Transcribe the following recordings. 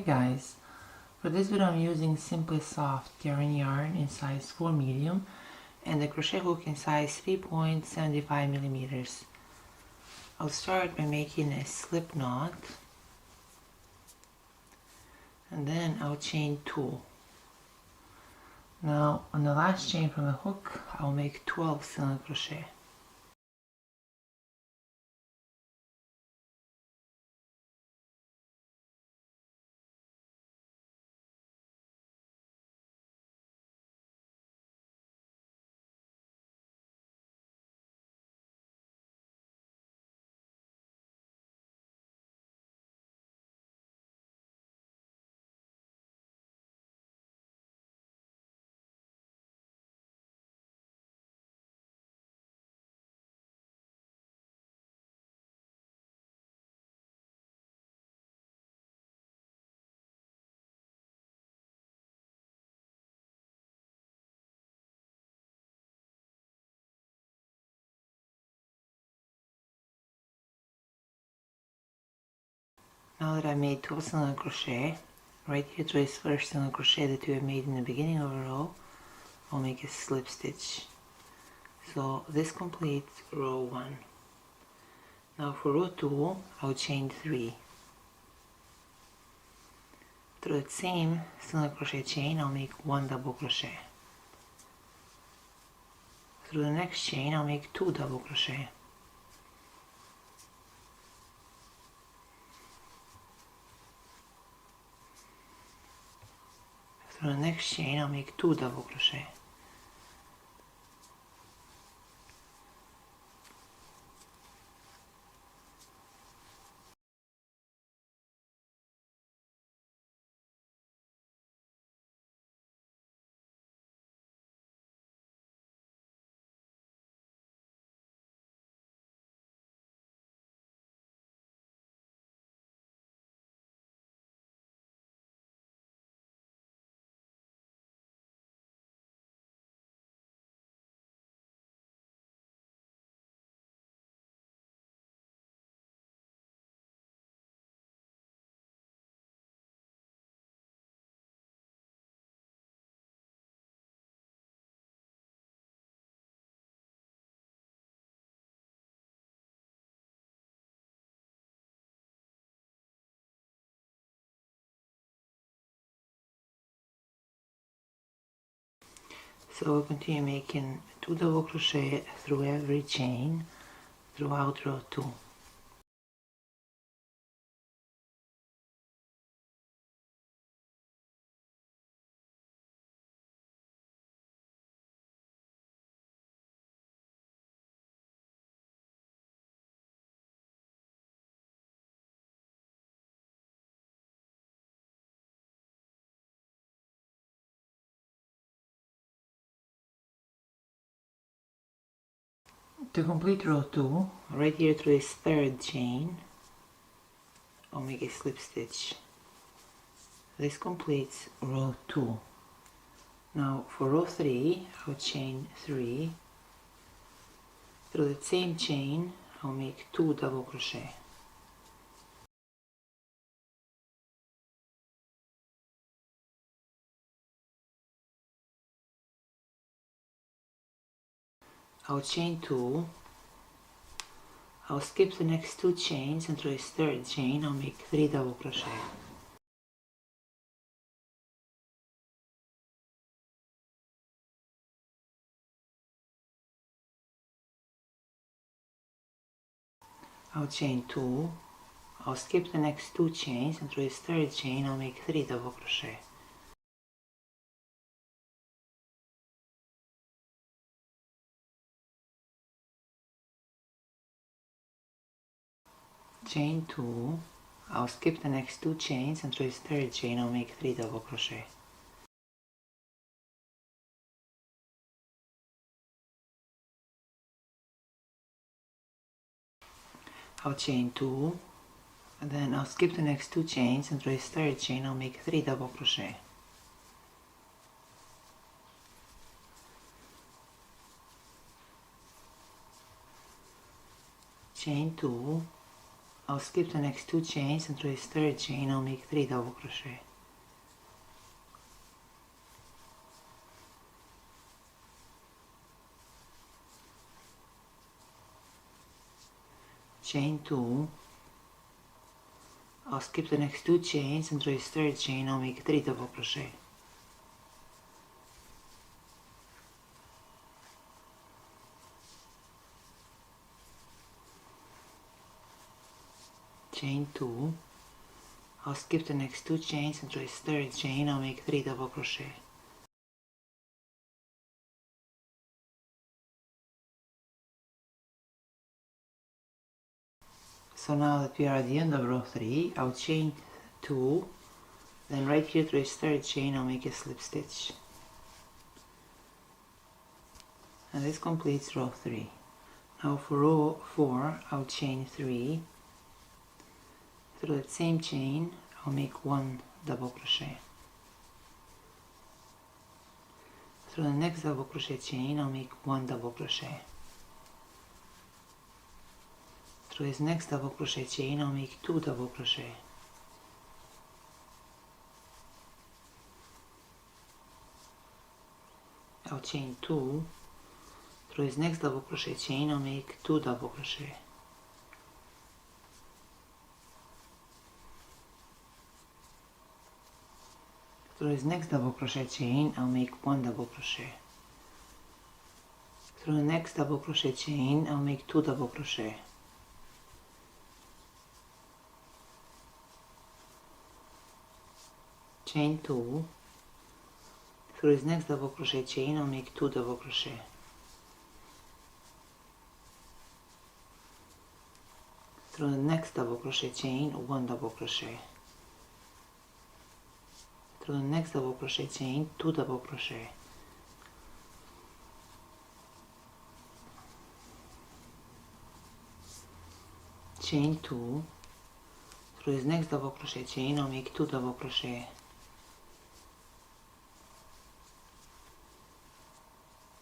Hi guys, for this video I'm using Simply Soft Caron yarn in size 4 medium and the crochet hook in size 3.75 millimeters. I'll start by making a slip knot and then I'll chain 2. Now on the last chain from the hook I'll make 12 single crochet. Now that I made 12 single crochet, right here to this first single crochet that we have made in the beginning of a row, I'll make a slip stitch. So this completes row 1. Now for row 2, I'll chain 3. Through that same single crochet chain, I'll make 1 double crochet. Through the next chain, I'll make 2 double crochet. Through the next chain, I'll make 2 double crochet. So we'll continue making 2 double crochet through every chain throughout row 2. To complete row 2, right here through this third chain, I'll make a slip stitch. This completes row 2. Now for row 3, I'll chain 3. Through the same chain, I'll make 2 double crochet. I'll chain 2. I'll skip the next 2 chains and through this third chain, I'll make 3 double crochet. I'll chain 2. I'll skip the next 2 chains and through this third chain, I'll make 3 double crochet. Chain 2, I'll skip the next 2 chains and through this third chain I'll make 3 double crochet. I'll chain 2, and then I'll skip the next 2 chains and through this third chain I'll make 3 double crochet. Chain 2, I'll skip the next 2 chains, and through this 3rd chain I'll make 3 double crochet. Chain 2, I'll skip the next 2 chains, and through this 3rd chain I'll make 3 double crochet. Chain 2, I'll skip the next 2 chains, and through this 3rd chain I'll make 3 double crochet. So now that we are at the end of row 3, I'll chain 2, then right here through this 3rd chain I'll make a slip stitch. And this completes row 3. Now for row 4, I'll chain 3. Through that same chain, I'll make 1 double crochet. Through the next double crochet chain, I'll make 1 double crochet. Through this next double crochet chain, I'll make 2 double crochet. I'll chain 2. Through this next double crochet chain, I'll make 2 double crochet. Through this next double crochet chain, I'll make 1 double crochet. Through the next double crochet chain, I'll make 2 double crochet. Chain 2. Through this next double crochet chain, I'll make 2 double crochet. Through the next double crochet chain, 1 double crochet. Through the next double crochet chain, 2 double crochet. Chain 2. Through this next double crochet chain, I'll make 2 double crochet.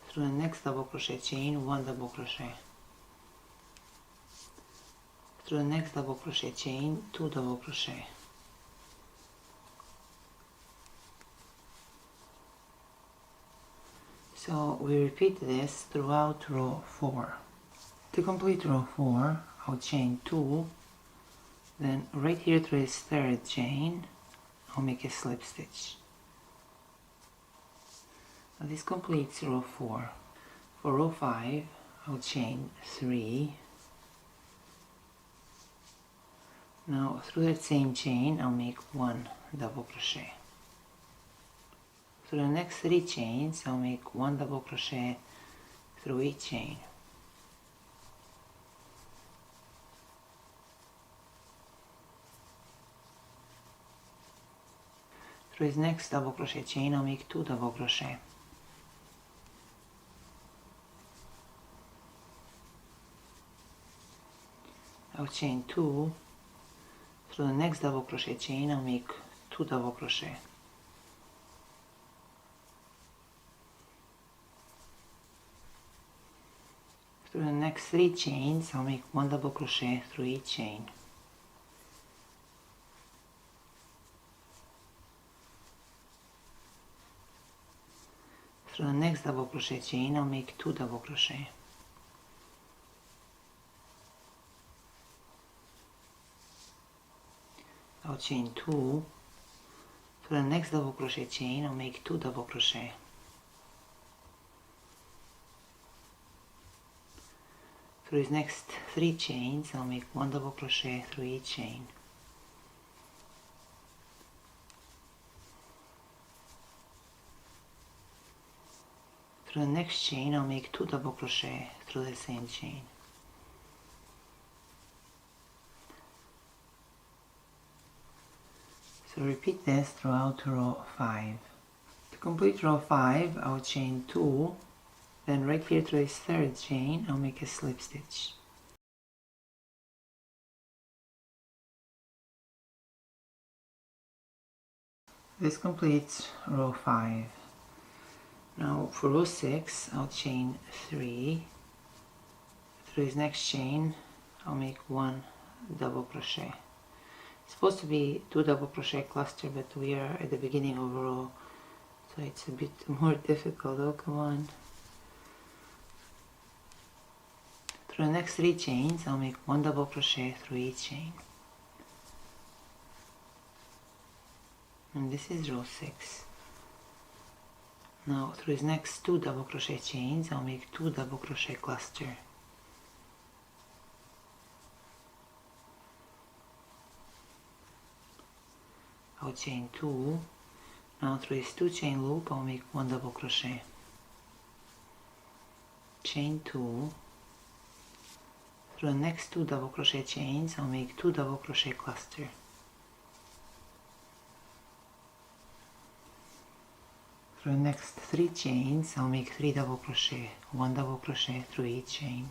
Through the next double crochet chain, 1 double crochet. Through the next double crochet chain, 2 double crochet. So we repeat this throughout row 4. To complete row 4, I'll chain 2, then right here through this 3rd chain, I'll make a slip stitch. Now this completes row 4. For row 5, I'll chain 3. Now through that same chain, I'll make 1 double crochet. Through the next 3 chains, I'll make 1 double crochet through each chain. Through this next double crochet chain, I'll make 2 double crochet. I'll chain 2. Through the next double crochet chain, I'll make 2 double crochet. Through the next 3 chains, I'll make 1 double crochet through each chain. Through the next double crochet chain, I'll make 2 double crochet. I'll chain 2. Through the next double crochet chain, I'll make 2 double crochet. Through these next 3 chains, I'll make 1 double crochet through each chain. Through the next chain, I'll make 2 double crochet through the same chain. So repeat this throughout row 5. To complete row 5, I'll chain 2. Then right here through this 3rd chain, I'll make a slip stitch. This completes row 5. Now for row 6, I'll chain 3. Through this next chain, I'll make 1 double crochet. It's supposed to be 2 double crochet cluster, but we are at the beginning of a row, so it's a bit more difficult. Oh, come on. Through the next 3 chains, I'll make 1 double crochet through each chain. And this is row 6. Now through the next 2 double crochet chains, I'll make 2 double crochet cluster. I'll chain 2. Now through this 2 chain loop, I'll make 1 double crochet. Chain 2. Through the next 2 double crochet chains, I'll make 2 double crochet cluster. Through the next 3 chains, I'll make 3 double crochet, 1 double crochet through each chain.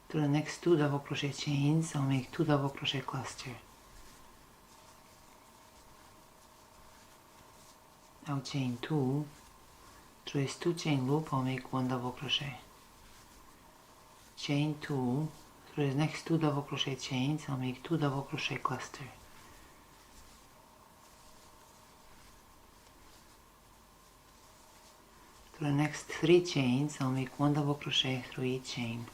Through the next 2 double crochet chains, I'll make 2 double crochet cluster. I'll chain 2. Through this 2 chain loop, I'll make 1 double crochet. Chain 2. Through the next 2 double crochet chains, I'll make 2 double crochet cluster. Through the next 3 chains, I'll make 1 double crochet through each chain.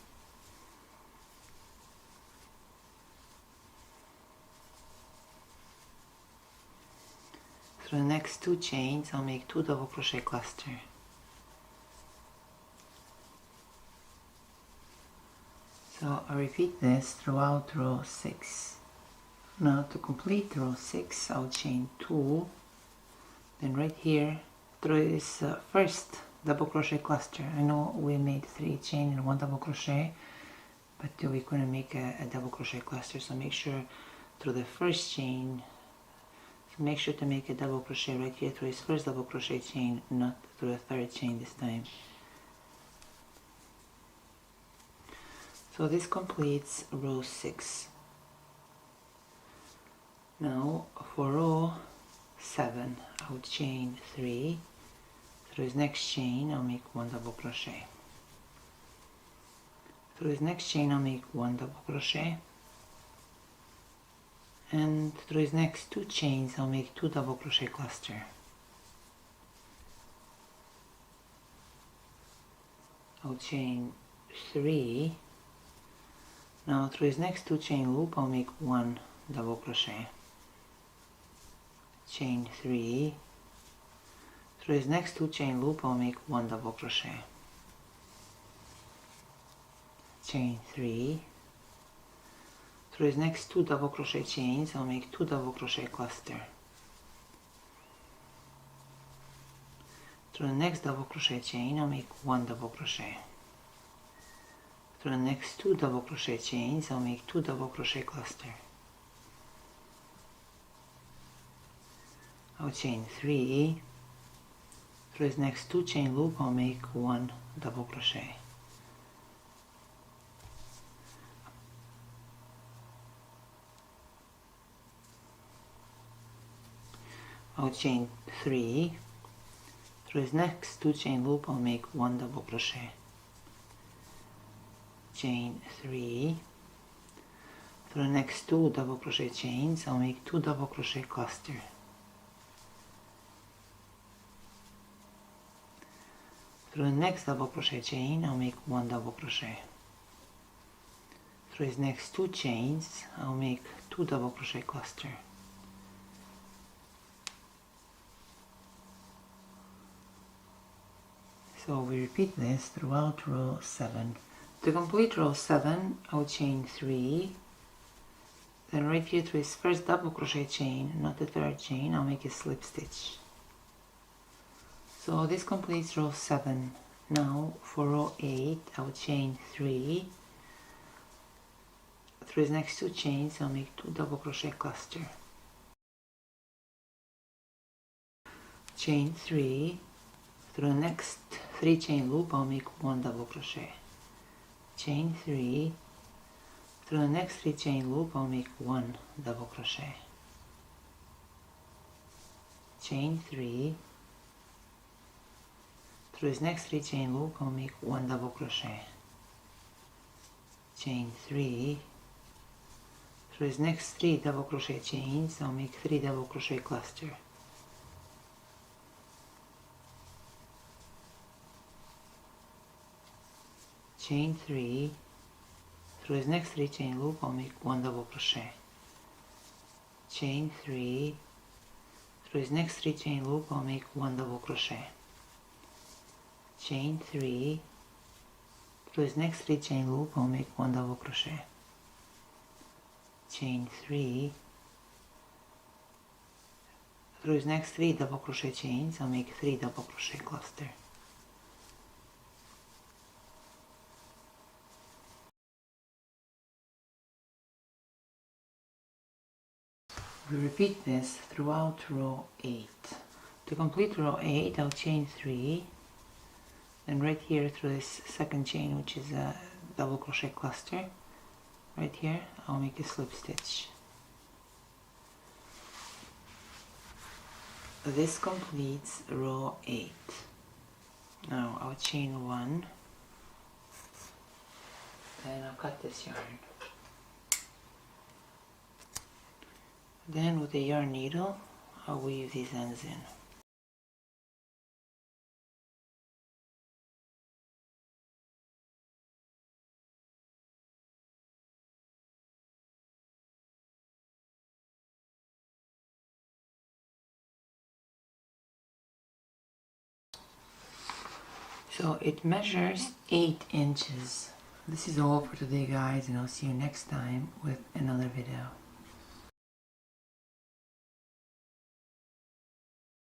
Through the next 2 chains, I'll make 2 double crochet cluster. So I repeat this throughout row 6. Now to complete row 6, I'll chain 2. Then right here, through this first double crochet cluster, I know we made 3 chain and 1 double crochet, but we're going to make a double crochet cluster. So make sure through the first chain, make sure to make a double crochet right here through this first double crochet chain, not through the 3rd chain this time. So this completes row 6. Now for row 7, I'll chain 3. Through this next chain, I'll make 1 double crochet. Through this next chain, I'll make 1 double crochet. And through this next 2 chains, I'll make 2 double crochet cluster. I'll chain 3. Now through this next 2 chain loop, I'll make 1 double crochet. Chain 3. Through this next 2 chain loop, I'll make 1 double crochet. Chain 3. Through this next 2 double crochet chains, I'll make 2 double crochet cluster. Through the next double crochet chain, I'll make 1 double crochet. Through the next 2 double crochet chains, I'll make 2 double crochet cluster. I'll chain 3. Through this next 2 chain loop, I'll make 1 double crochet. I'll chain 3. Through this next 2 chain loop, I'll make 1 double crochet. Chain 3. Through the next 2 double crochet chains, I'll make 2 double crochet cluster. Through the next double crochet chain, I'll make 1 double crochet. Through these next 2 chains, I'll make 2 double crochet cluster. So we repeat this throughout row 7. To complete row 7, I'll chain 3. Then right here through this first double crochet chain, not the 3rd chain, I'll make a slip stitch. So this completes row 7. Now for row 8, I'll chain 3. Through the next 2 chains, I'll make 2 double crochet cluster. Chain 3. Through the next 3 chain loop, I'll make 1 double crochet. Chain 3. Through the next 3 chain loop, I'll make 1 double crochet. Chain 3. through this next 3 chain loop I'll make 1 double crochet, chain 3, through this next 3 double crochet chains I'll make 3 double crochet cluster, chain 3, through this next 3 chain loop I'll make 1 double crochet, chain 3, through this next 3 chain loop I'll make 1 double crochet, chain 3, through this next 3 chain loop I'll make 1 double crochet, chain 3, through this next 3 double crochet chains I'll make 3 double crochet cluster, we repeat this throughout row 8. To complete row 8 I'll chain 3, then right here through this second chain, which is a double crochet cluster, right here I'll make a slip stitch. This completes row 8. Now I'll chain 1 and I'll cut this yarn. Then with a yarn needle I'll weave these ends in. So it measures 8 inches. This is all for today, guys, and I'll see you next time with another video.